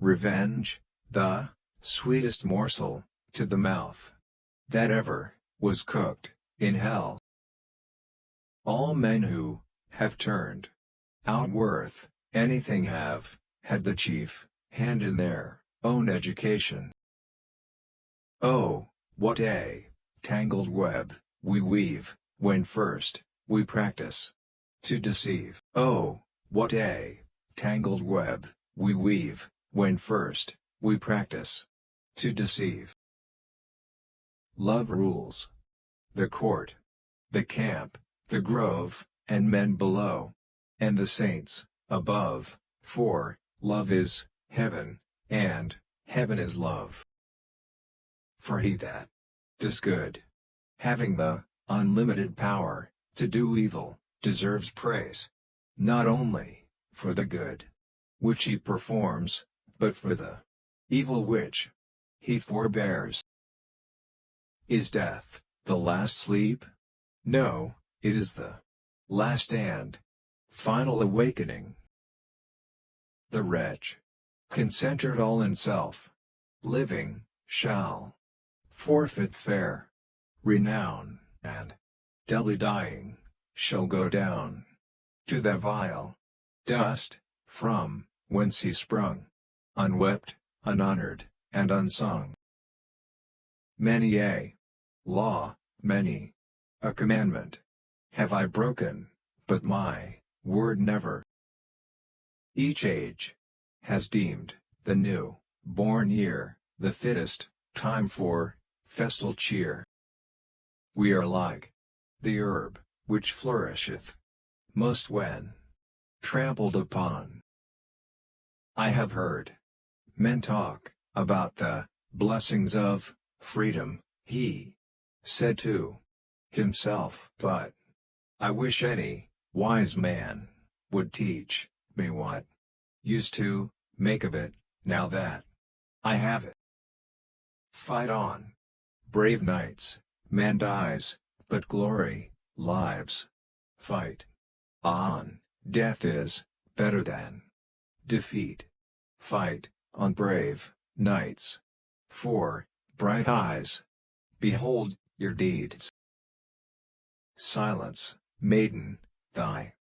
revenge, the sweetest morsel to the mouth that ever was cooked in hell. All men who have turned out worth anything have had the chief hand in their own education. Oh, what a tangled web we weave when first we practice to deceive. Oh, what a tangled web we weave when first we practice to deceive. Love rules the court, the camp, the grove, and men below, and the saints above, for love is heaven, and heaven is love. For he that does good, having the unlimited power to do evil, deserves praise, not only for the good which he performs, but for the evil which he forbears. Is death the last sleep? No, it is the last and final awakening. The wretch, concentred all in self, living, shall forfeit fair renown, and, doubly dying, shall go down to the vile dust, from whence he sprung, unwept, unhonored, and unsung. Many a law, many a commandment have I broken, but my word never. Each age has deemed the new born year the fittest time for festal cheer. We are like the herb which flourisheth most when trampled upon. I have heard men talk about the blessings of freedom, he said to himself, but I wish any wise man would teach me what use to make of it, now that I have it. Fight on, brave knights, man dies, but glory lives. Fight on, death is better than defeat. Fight on, brave knights, for bright eyes behold your deeds. Silence, maiden, thy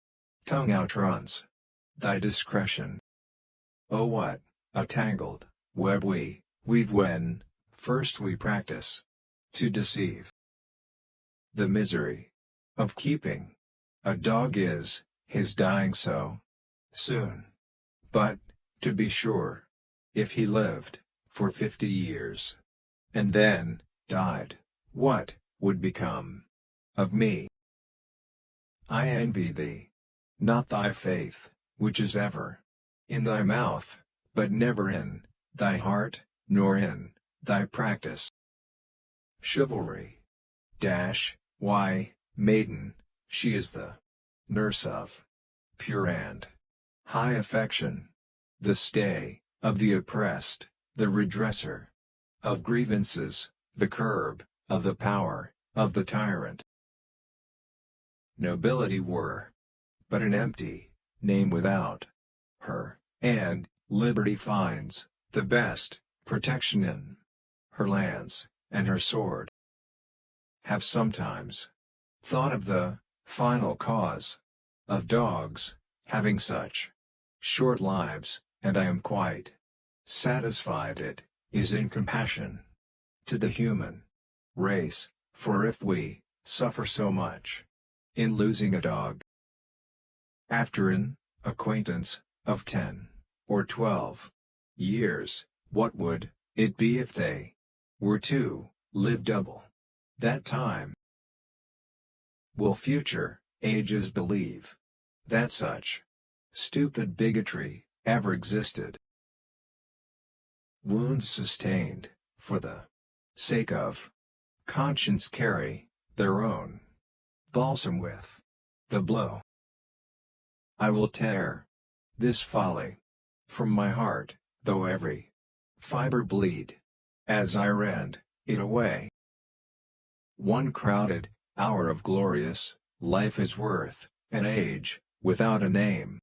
tongue outruns thy discretion. Oh, what a tangled web we weave when first we practice to deceive. The misery of keeping a dog is his dying so soon. But, to be sure, if he lived for 50 years, and then died, what would become of me? I envy thee, not thy faith, which is ever in thy mouth, but never in thy heart, nor in thy practice. Chivalry. Why, maiden, she is the nurse of pure and high affection, the stay of the oppressed, the redresser of grievances, the curb of the power of the tyrant. Nobility were but an empty name without her, and liberty finds the best protection in her lance and her sword. Have sometimes thought of the final cause of dogs having such short lives, and I am quite satisfied it is in compassion to the human race, for if we suffer so much in losing a dog after an acquaintance of 10 or 12 years, what would it be if they were to live double that time? Will future ages believe that such stupid bigotry ever existed? Wounds sustained for the sake of conscience carry their own balsam with the blow. I will tear this folly from my heart, though every fiber bleed, as I rend it away. One crowded hour of glorious life is worth an age without a name.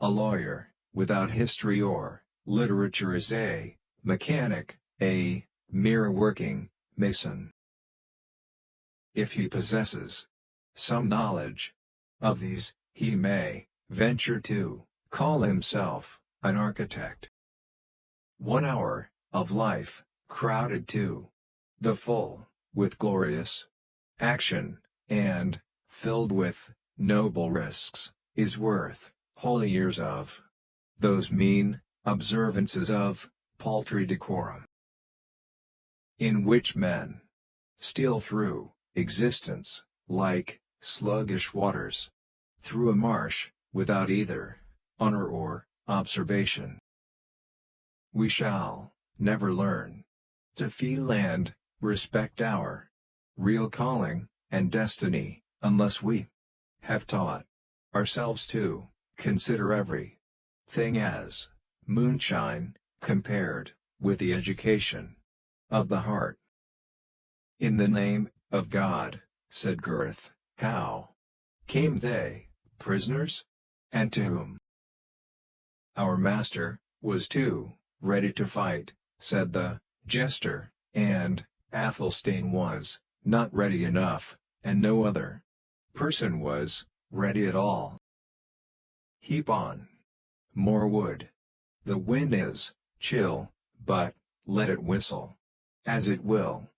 A lawyer without history or literature is a mechanic, a mere working mason. If he possesses some knowledge of these, he may venture to call himself an architect. 1 hour of life, crowded to the full with glorious action, and filled with noble risks, is worth whole years of those mean observances of paltry decorum, in which men steal through existence, like sluggish waters through a marsh, without either honor or observation. We shall never learn to feel and respect our real calling and destiny, unless we have taught ourselves to consider every thing as moonshine, compared with the education of the heart. In the name of God, said Gurth, how came they prisoners? And to whom? Our master was too ready to fight, said the jester, and Athelstane was not ready enough, and no other person was ready at all. Heap on more wood. The wind is chill, but let it whistle as it will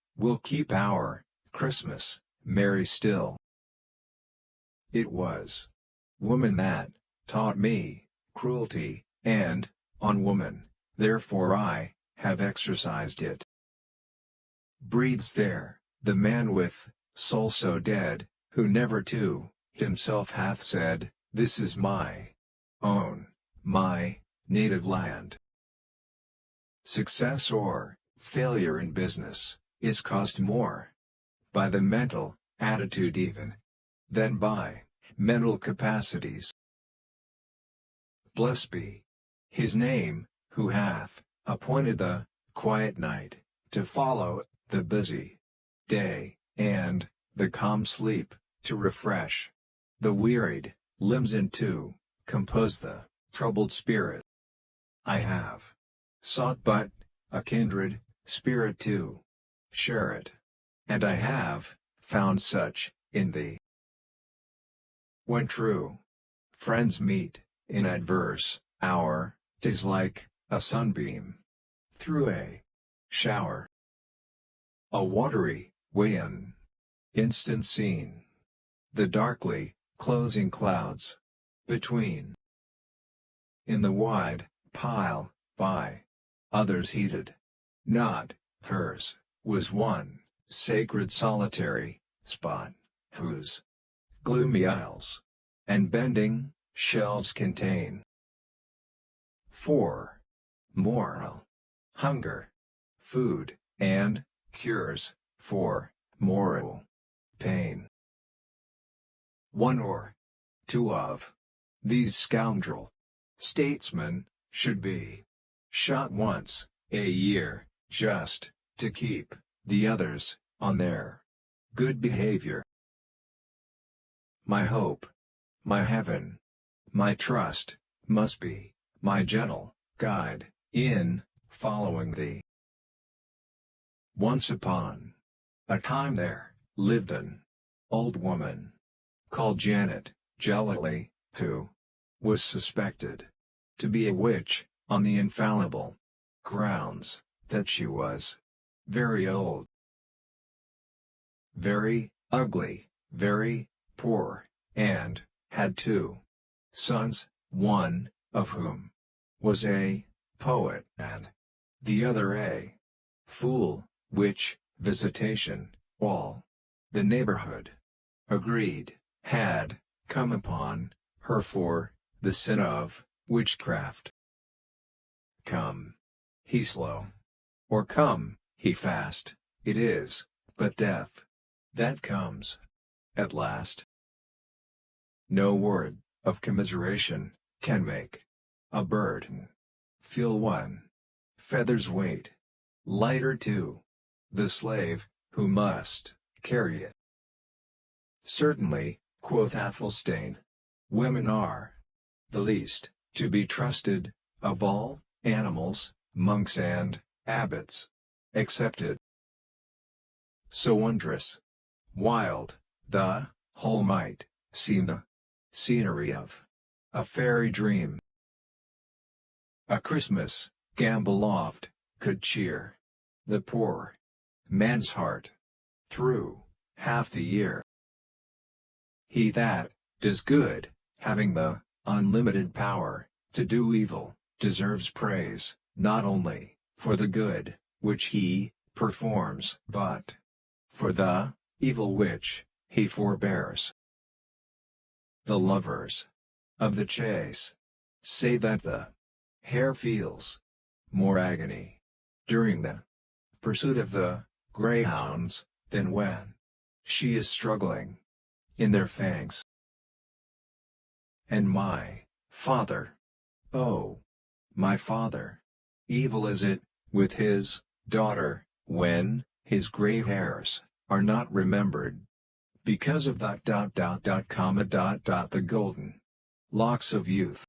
keep our Christmas merry still. It was woman that taught me cruelty, and on woman, therefore I have exercised it. Breathes there the man with soul so dead, who never to himself hath said, this is my own, my native land. Success or failure in business is caused more by the mental attitude even than by mental capacities. Blessed be his name, who hath appointed the quiet night to follow the busy day, and the calm sleep to refresh the wearied limbs and to compose the troubled spirit. I have sought but a kindred spirit to share it, and I have found such in thee. When true friends meet in adverse hour, 'tis like a sunbeam through a shower, a watery way an instant seen, the darkly closing clouds between. In the wide pile, by others heeded, not hers, was one sacred solitary spot, whose gloomy aisles and bending shelves contain 4 moral hunger, food, and cures for moral pain. 1 or 2 of these scoundrel statesmen should be shot once a year, just to keep the others on their good behavior. My hope, my heaven, my trust, must be my gentle guide in following thee. Once upon a time there lived an old woman called Janet Jelly, who was suspected to be a witch on the infallible grounds that she was very old, very ugly, very poor, and had 2 sons, one of whom was a poet and the other a fool, which visitation all the neighborhood agreed had come upon her for the sin of witchcraft. Come he slow, or come he fast, it is but death that comes at last. No word of commiseration can make a burden feel 1 feather's weight lighter to the slave who must carry it. Certainly, quoth Athelstane, women are the least to be trusted of all animals, monks and abbots, excepted. So wondrous, wild, the whole might seem the scenery of a fairy dream. A Christmas gambol oft could cheer the poor man's heart through half the year. He that does good, having the unlimited power to do evil, deserves praise, not only for the good which he performs, but for the evil which he forbears. The lovers of the chase say that the hare feels more agony during the pursuit of the greyhounds than when she is struggling in their fangs. And my father, oh, my father, evil is it with his daughter when his gray hairs are not remembered because of the golden locks of youth.